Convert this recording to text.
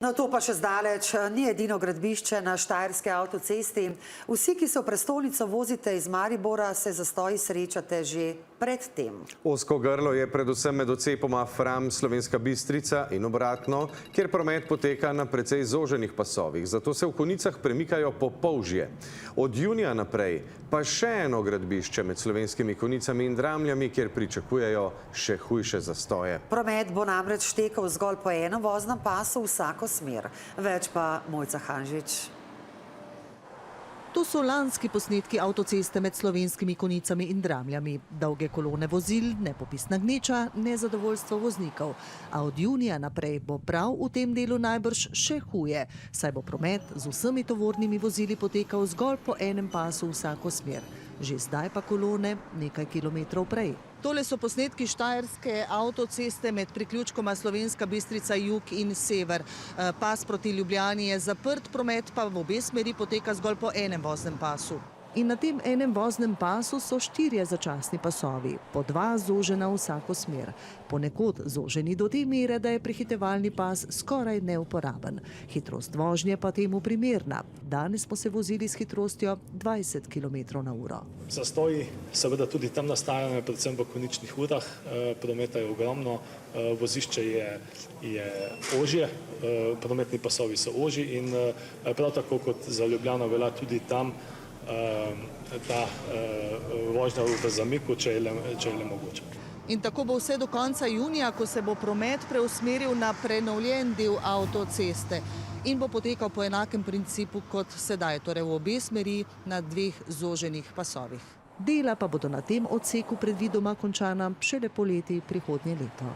No, to pa še zdaleč ni edino gradbišče na Štajerski avtocesti. Vsi, ki se v prestolnico vozite iz Maribora, se zastoji srečate že pred tem. Ozko grlo je predvsem med odcepoma Fram Slovenska Bistrica in obratno, kjer promet poteka na precej zoženih pasovih, zato se v konicah premikajo po Polžje. Od junija naprej pa še eno gradbišče med slovenskimi konicami in Dramljami, kjer pričakujejo še hujše zastoje. Promet bo namreč tekal zgolj po enem voznem pasu vsako smer. Več pa Mojca Hanžič. To so lanski posnetki avtoceste med slovenskimi konicami in Dramljami. Dolge kolone vozil, nepopisna gneča, nezadovoljstvo voznikov. A od junija naprej bo prav v tem delu najbrž še huje, saj bo promet z vsemi tovornimi vozili potekal zgolj po enem pasu vsako smer. Že zdaj pa kolone nekaj kilometrov prej. Tole so posnetki Štajerske avtoceste med priključkoma Slovenska Bistrica jug in sever. Pas proti Ljubljani je zaprt, promet pa v obe smeri poteka zgolj po enem voznem pasu. In na tem enem voznem pasu so 4 začasni pasovi, po 2 zožena vsako smer. Ponekod zoženi do te mere, da je prehitevalni pas skoraj neuporaben. Hitrost vožnje pa temu primerna. Danes smo se vozili s hitrostjo 20 km/h. Zastoji seveda tudi tam nastajajo, predvsem v koničnih urah. Prometa je ogromno, vozišče je ožje, prometni pasovi so ožji in prav tako kot za Ljubljano velja tudi tam ta vožnja v zamiku, če je le mogoče. In tako bo vse do konca junija, ko se bo promet preusmeril na prenovljen del avtoceste in bo potekal po enakem principu kot sedaj, torej v obe smeri na 2 zoženih pasovih. Dela pa bodo na tem odseku predvidoma končana šele poleti prihodnje leto.